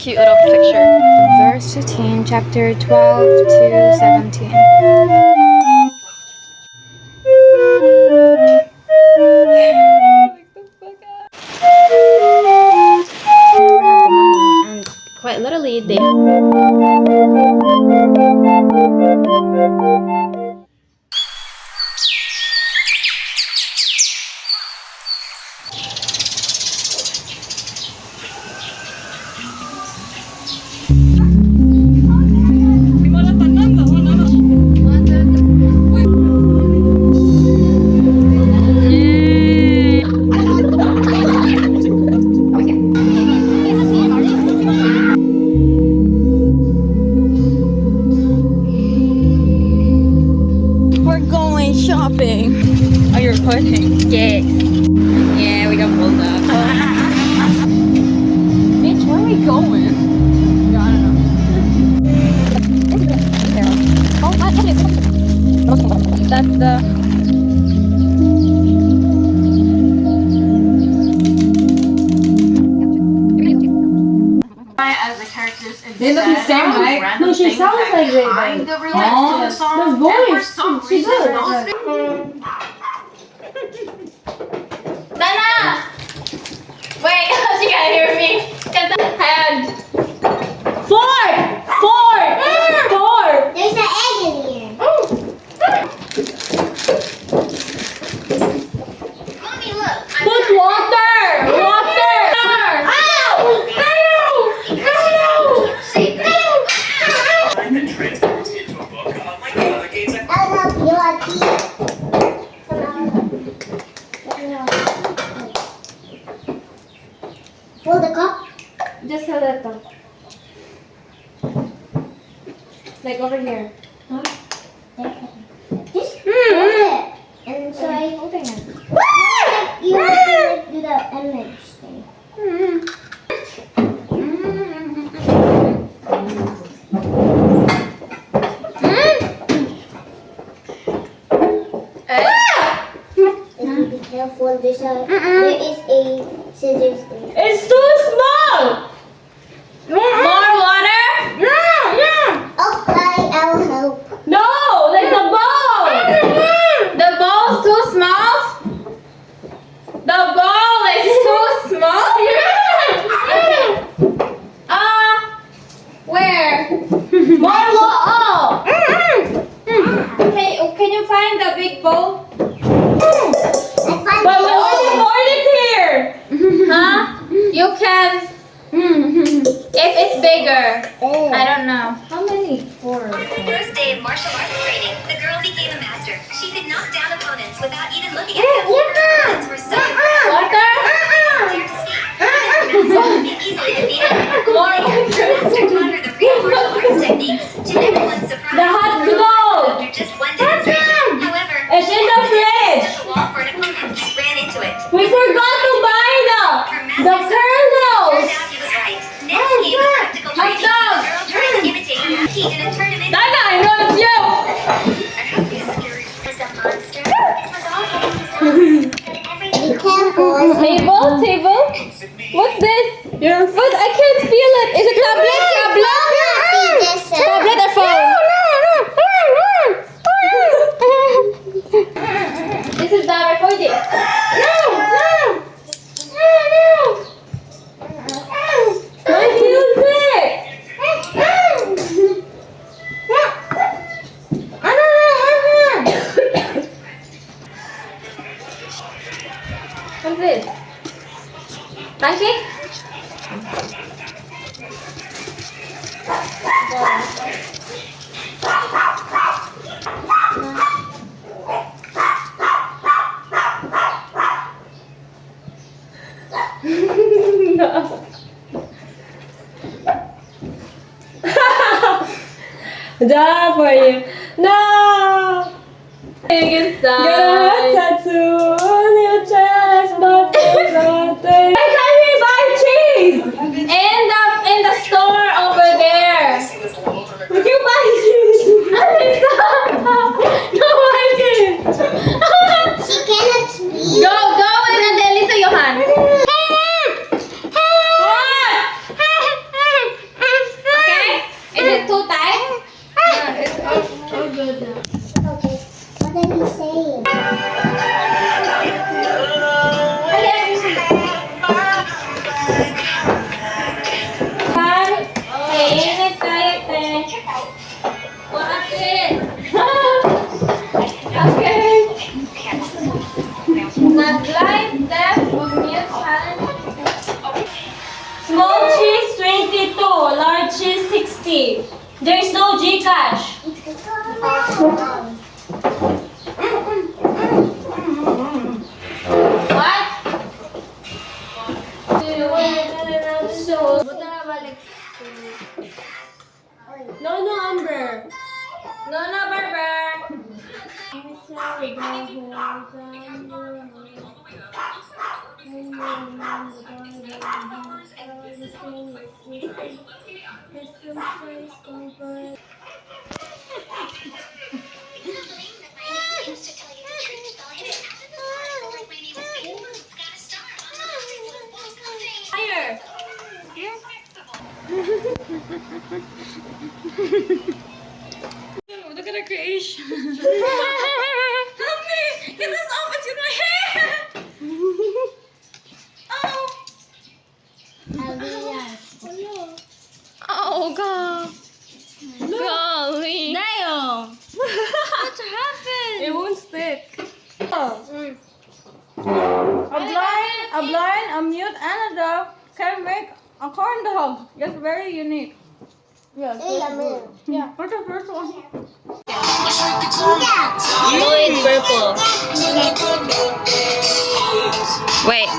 cute little picture. Verse 15, chapter 12 to 17. And quite literally, they. Shopping. Are you recording? Yes. Yeah, we got pulled up. Bitch, where are we going? I don't know. That's the. As the characters in They look the same, right? No, she sounds like it. Kind of relates to the song. The voice. She does. Dana! Wait, she can't hear me. Cause I had 4! There's an egg in here. Mommy, look. Put water! Water! And transforms into a book unlike the other games that I'll help you out here. Hold the cup. Just hold it up. Like over here. Just hold it. And so I Holding it. you have to like, do the image thing. Be careful. There is a scissors there. It's too small! more water. Okay, I'll help. No! Like the ball! The ball's too small. The ball is too small. Okay. Where? More water! Can you find the big bowl? I find But we the only poured it here! Huh? You can. If it's bigger. I don't know. How many? 4. On her first day of martial arts training, the girl became a master. She could knock down opponents without even looking at them. Her opponents were so impressed. Water? Dare to speak. Easily defeated. More The master taught her the real martial arts techniques. To everyone's surprise, The hot dog! after just one demonstration. However, It's in the fridge! the wall for an opponent ran into it. We forgot to buy the Turned kernels! out he was right. Next came the practical training. The girl tried to imitate him. He didn't turn him into Dana, I know it's you. was a monster. This was all happening. Be careful. Table? What's this? What? I can't feel it. Is it tablet? Tablet or phone? This is the recording. My music! What's this? Pancake? That for you. No! Big Got a heart tattoo on your chest, but there's nothing. Why can't we buy cheese? In the store over there. We can buy cheese. No, I didn't. She cannot speak. Go and then Lisa Johan. Small cheese 22, large cheese 60. There's no Gcash. No, Amber. No, Barber. Higher. Look at the creation. Help me! Get this off! It's in my hair! Oh, God. Golly. Damn! What happened? It won't stick. A blind, a mute, and a deaf can make a corn dog. That's very unique. Yes. Yeah. What's the first one? Blue and purple. Wait.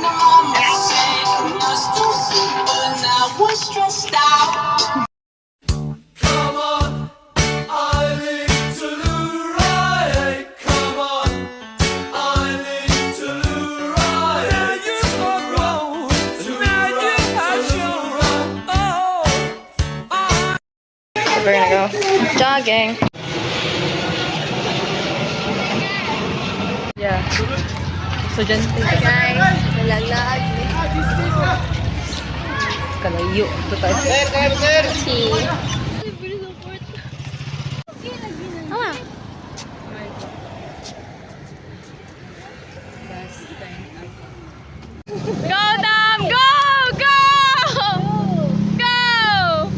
We're gonna go jogging. Yeah. So dyan. Guys, nalaglag. Kalayo. Total. Tea. Ah. Go, Dam! Go! Go! Go!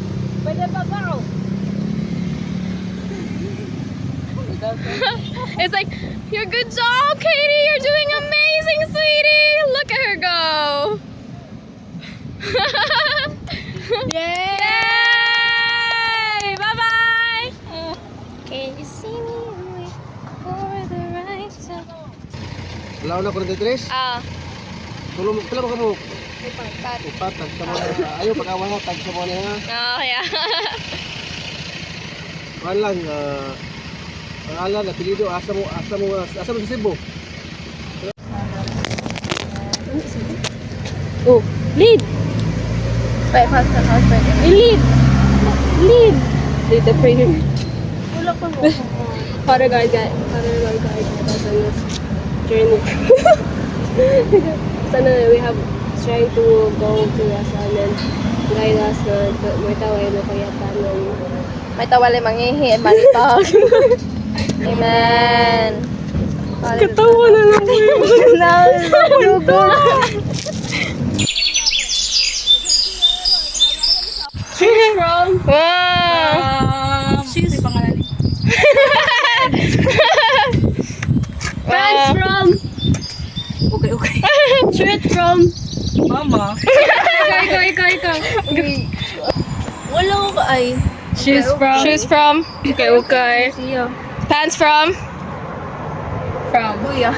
It's like, you're good job, Katie. You're doing amazing, sweetie. Look at her go. Yay! Bye-bye. Can you see me for the right time? Wala na 43. Ah, Tulong pila ba kamo? cut. Upat tag sa mga ayo pag-awan tag sa mga nga. Oh, yeah. Walang pangalan apelyido asa mo sa Cebu. Oh, lead. Wait, pass the house right there. Lead. Lead. Lead the prayer. Father God, guide us on this journey. Sana we have trying to go to Rasan and guide us na may taway mo kayatan ng May tawali mangihi, malitag. Amen. katawa na lang po yun. She's from Wow. She's pangalan ni. France from Okay. Shirt from Mama. ikaw. Wala ko ka ay. She's from Shoes from? okay. Pants from? Buya.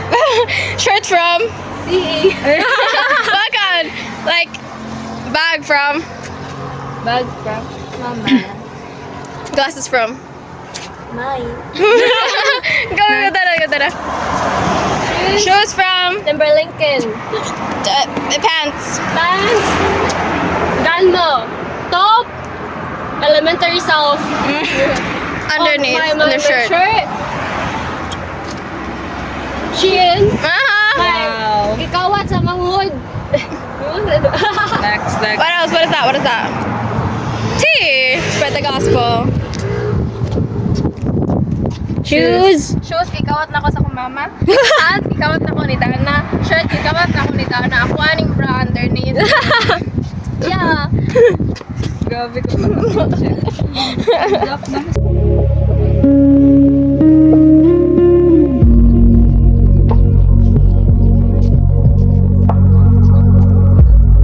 Shirt from? CA. Look on. Like, bag from? Bag from Mama. Glasses from? Mine. Go, dada. Shoes from? Timberlincoln. Pants. Pants. Gano. Top. Elementary South. Underneath my the shirt. Shein. Uh-huh. Ikawat sa manghod. Next. What else? What is that? Tea. Spread the gospel. Shoes. Shoes, ikawat na ko sa kumama. Pants, ikawat na ko ni Dana. Shirt, ikawat na ko ni Dana. Ako aning bra underneath. Yeah. Grabe ko.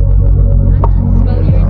Spell your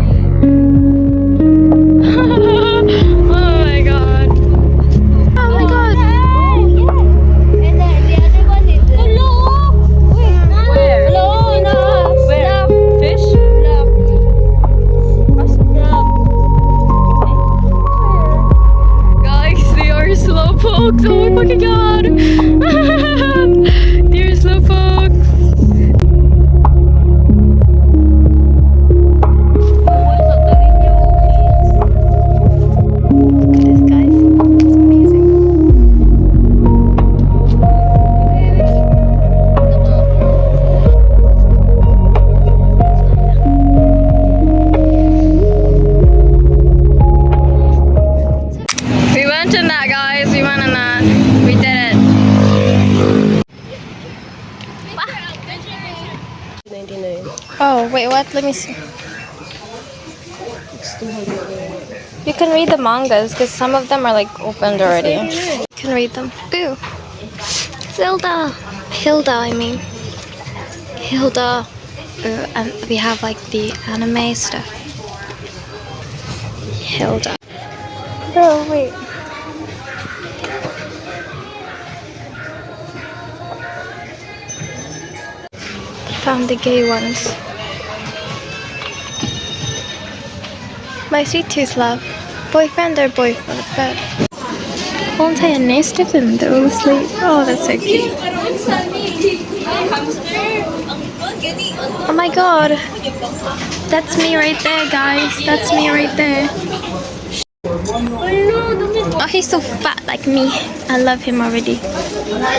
Wait, what? Let me see. You can read the mangas because some of them are like opened already. You can read them. Ooh. Zelda. Hilda, I mean. Hilda. And we have like the anime stuff. Hilda. Bro, wait. Found the gay ones. My sweet tooth love. Boyfriend or boyfriend? But won't I nest of them? They're all asleep. Oh, that's so cute. Oh my god. That's me right there, guys. That's me right there. Oh, he's so fat like me. I love him already.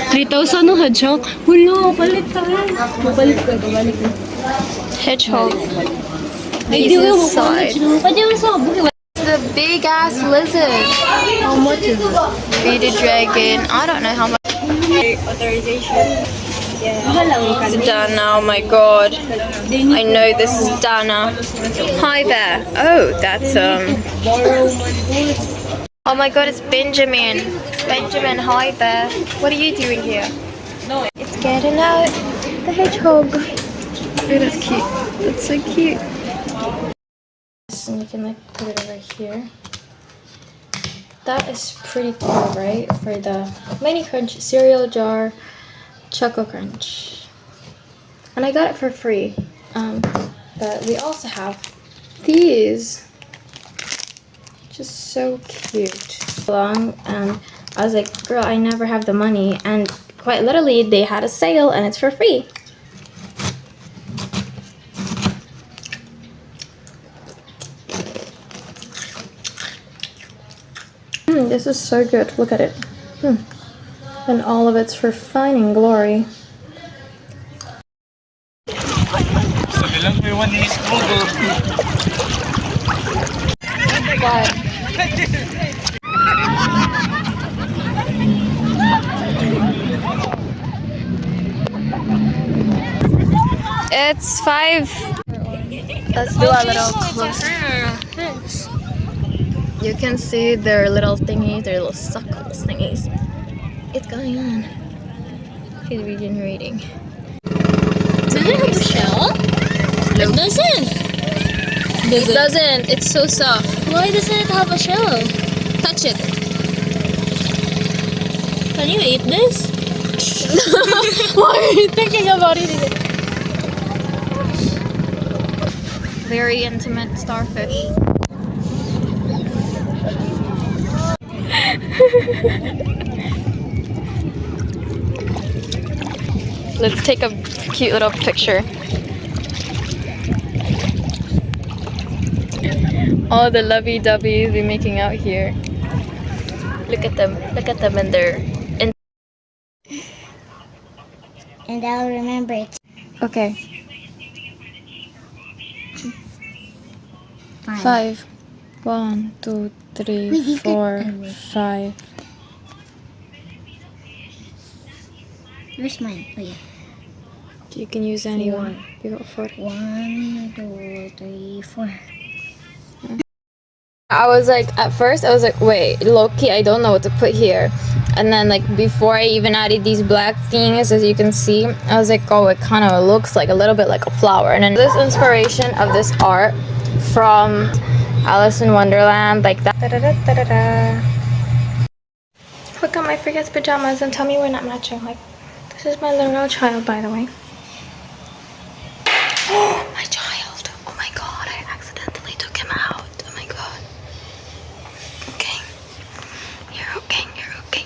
3,000 no hedgehog. Hulo, palit ka. Babalik ko. Hedgehog. He's inside. The big ass lizard. How much is it? Bearded dragon. I don't know how much. Authorization. It's Dana. Oh my god. I know this is Dana. Hi there. Oh, that's Oh my god, it's Benjamin. Benjamin, hi there. What are you doing here? No. It's getting out. The hedgehog. Oh, that's cute. That's so cute. And you can like put it over here. That is pretty cool, right? For the mini crunch cereal jar Choco Crunch. And I got it for free. But we also have these. Just so cute. Long, and I was like, girl, I never have the money. And quite literally, they had a sale and it's for free. This is so good. Look at it. And all of it's for fine and glory. It's 5. Let's do a little closer. You can see their little thingies, their little suckles thingies. It's going on. She's regenerating. Does it have a shell? It doesn't. It doesn't. It's so soft. Why doesn't it have a shell? Touch it. Can you eat this? Why are you thinking about eating it? Very intimate starfish. Let's take a cute little picture. All the lovey-dovey we're making out here. Look at them. Look at them and their... And I'll remember it. Okay. 5. 1, 2, 3, 4, 5. Where's mine? Oh yeah. You can use any one. You got 4. 1, 2, 3, 4. I was like, at first I was like, wait, low-key, I don't know what to put here. And then like before I even added these black things, as you can see, I was like, oh, it kind of looks like a little bit like a flower. And then this inspiration of this art from Alice in Wonderland, like that. Look at my freaking pajamas and tell me we're not matching. Like, this is my little child, by the way. My child. Oh my god, I accidentally took him out. Oh my god. Okay. You're okay, you're okay.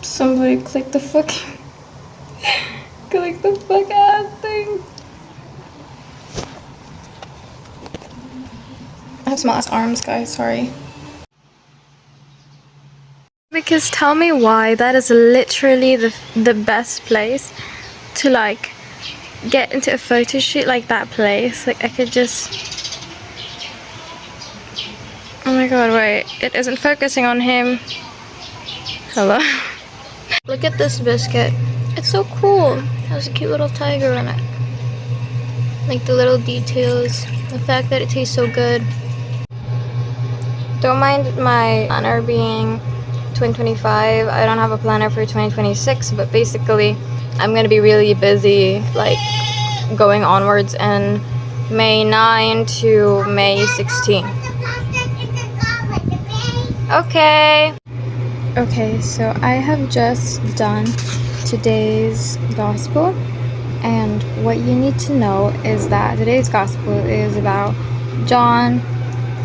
Somebody click the fucking click the fuck out thing. I have small ass arms, guys, sorry. Because tell me why that is literally the best place to like get into a photo shoot, like that place. Like I could just Oh my god, wait. It isn't focusing on him. Hello? Look at this biscuit. It's so cool. It has a cute little tiger in it. Like the little details. The fact that it tastes so good. Don't mind my planner being 2025. I don't have a planner for 2026, but basically I'm gonna be really busy, like going onwards in May 9 to May 16. Okay. Okay, so I have just done today's gospel, and what you need to know is that today's gospel is about John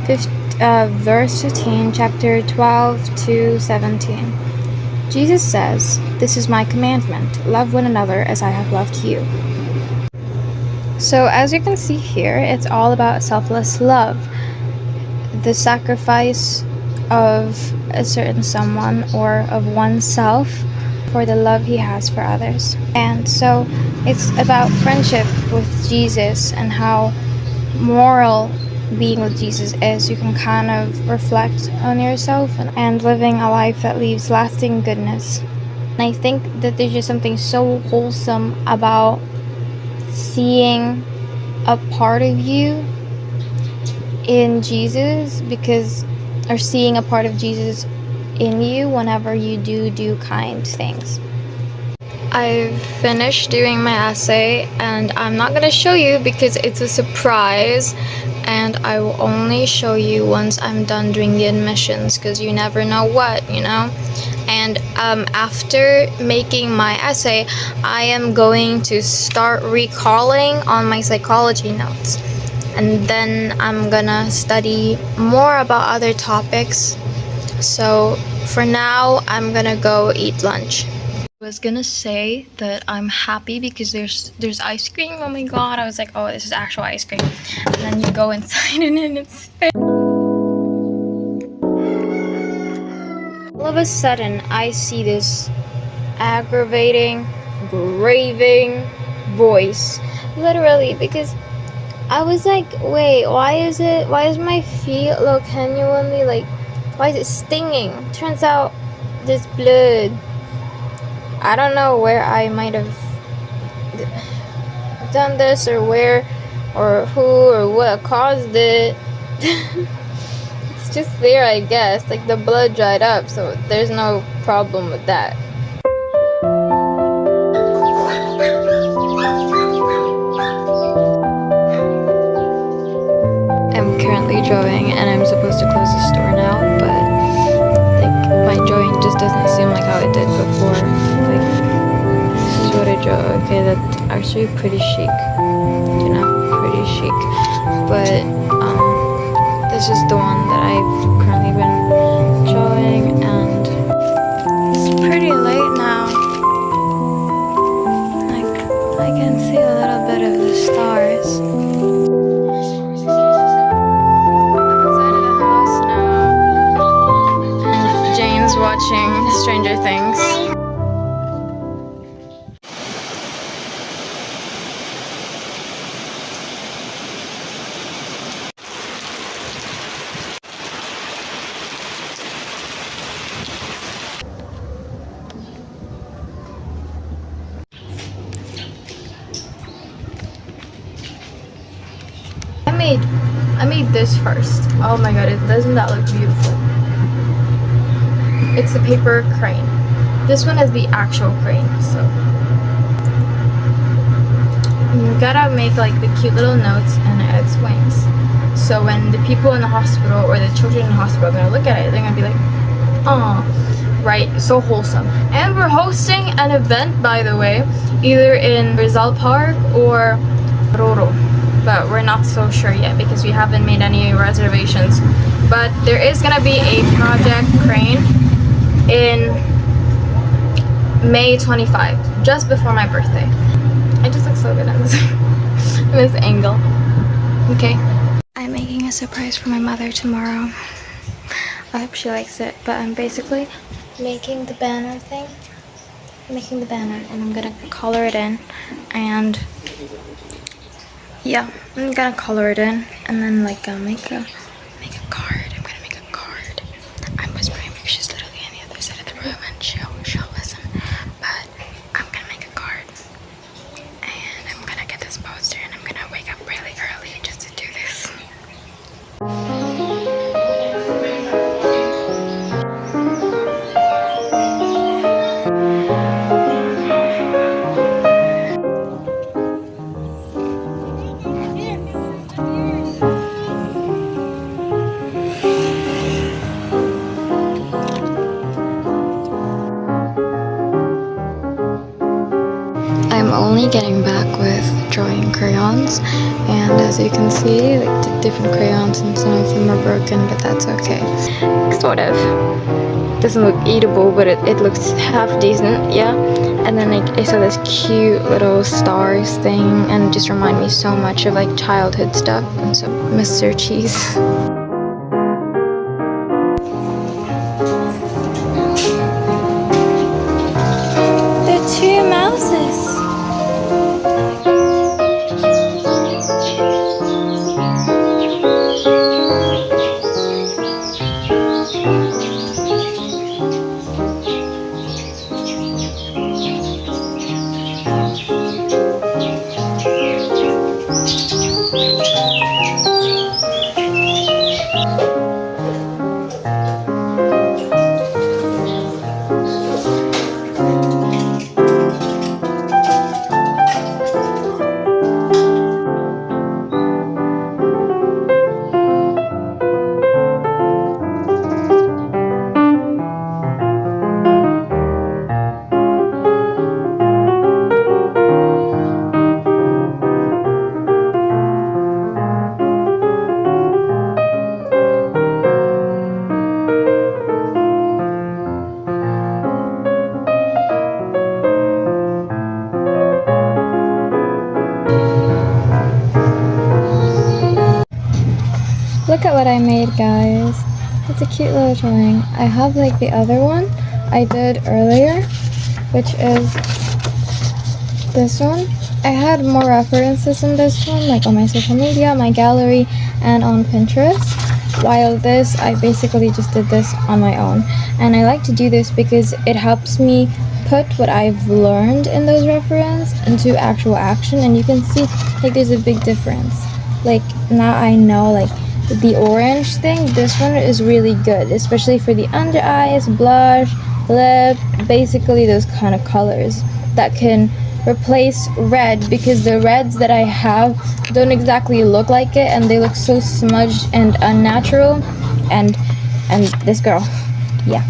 15, verse 15, chapter 12 to 17. Jesus says, "This is my commandment, love one another as I have loved you." So as you can see here, it's all about selfless love, the sacrifice of a certain someone or of oneself for the love he has for others. And so it's about friendship with Jesus and how moral being with Jesus is. You can kind of reflect on yourself and living a life that leaves lasting goodness. And I think that there's just something so wholesome about seeing a part of you in Jesus, or seeing a part of Jesus in you whenever you do kind things. I've finished doing my essay, and I'm not gonna show you because it's a surprise, and I will only show you once I'm done doing the admissions, because you never know what, you know? And after making my essay, I am going to start recalling on my psychology notes, and then I'm gonna study more about other topics. So for now, I'm gonna go eat lunch. I was gonna say that I'm happy because there's ice cream. Oh my god, I was like, oh, this is actual ice cream. And then you go inside and it's all of a sudden I see this aggravating, raving voice. Literally, because I was like, wait, why is my feet look genuinely like, why is it stinging? Turns out there's blood. I don't know where I might have done this, or where, or who, or what caused it. It's just there, I guess. Like, the blood dried up, so there's no problem with that. I'm currently drawing, and I'm supposed to close the store now, but like, my drawing just doesn't seem like how it did before. Like, this is what I draw. Okay, that's actually pretty chic, you know, pretty chic. But this is the one that I've currently been drawing, and it's pretty late now. Like, I can see a little bit of the stars. Watching Stranger Things. I made this first. Oh my god, doesn't that look beautiful? It's the paper crane. This one is the actual crane, so you gotta make like the cute little notes and its wings. So when the people in the hospital or the children in the hospital are gonna look at it, they're gonna be like, oh, right, so wholesome. And we're hosting an event, by the way, either in Rizal Park or Roro, but we're not so sure yet because we haven't made any reservations. But there is gonna be a project crane in May 25, just before my birthday. I just look so good in this angle. Okay. I'm making a surprise for my mother tomorrow. I hope she likes it, but I'm basically making the banner thing. I'm making the banner, and I'm gonna color it in, and yeah, I'm gonna color it in, and then like make a card. I'm gonna make a only getting back with drawing crayons, and as you can see, like the different crayons and some of them are broken, but that's okay. Sort of. Doesn't look eatable, but it looks half decent, yeah. And then like I saw this cute little stars thing, and it just reminded me so much of like childhood stuff, and so Mr. Cheese. They're two mouses. Look at what I made, guys. It's a cute little drawing. I have like the other one I did earlier, which is this one. I had more references in this one, like on my social media, my gallery, and on Pinterest. While this, I basically just did this on my own. And I like to do this because it helps me put what I've learned in those references into actual action, and you can see like there's a big difference. Like now I know like the orange thing, this one is really good, especially for the under eyes, blush, lip, basically those kind of colors that can replace red, because the reds that I have don't exactly look like it, and they look so smudged and unnatural, and this girl, yeah.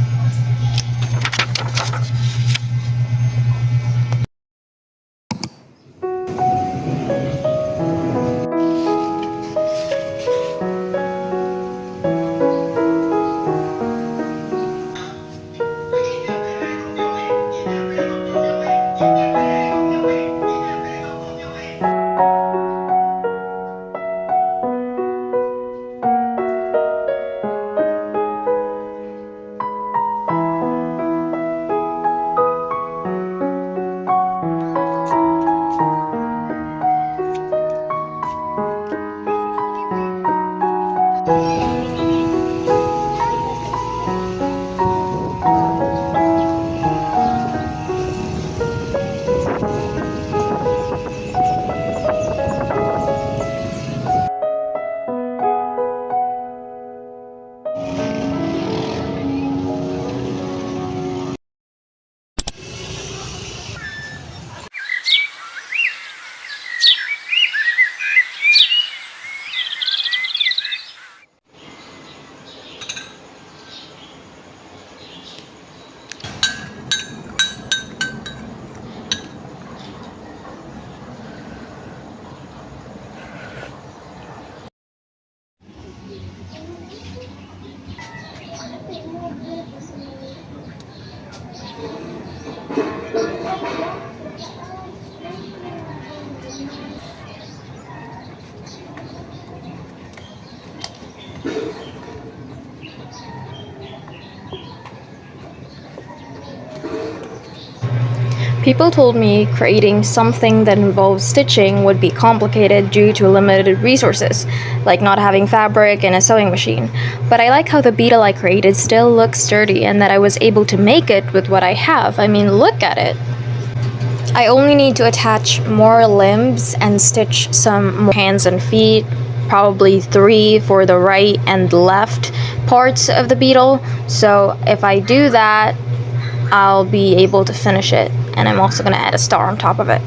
People told me creating something that involves stitching would be complicated due to limited resources, like not having fabric and a sewing machine. But I like how the beetle I created still looks sturdy, and that I was able to make it with what I have. I mean, look at it! I only need to attach more limbs and stitch some more hands and feet, probably 3 for the right and left parts of the beetle. So if I do that, I'll be able to finish it, and I'm also going to add a star on top of it.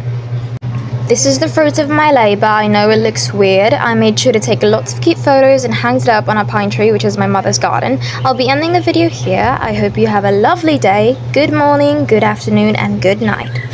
This is the fruit of my labor. I know it looks weird. I made sure to take lots of cute photos and hang it up on a pine tree, which is my mother's garden. I'll be ending the video here. I hope you have a lovely day, good morning, good afternoon, and good night.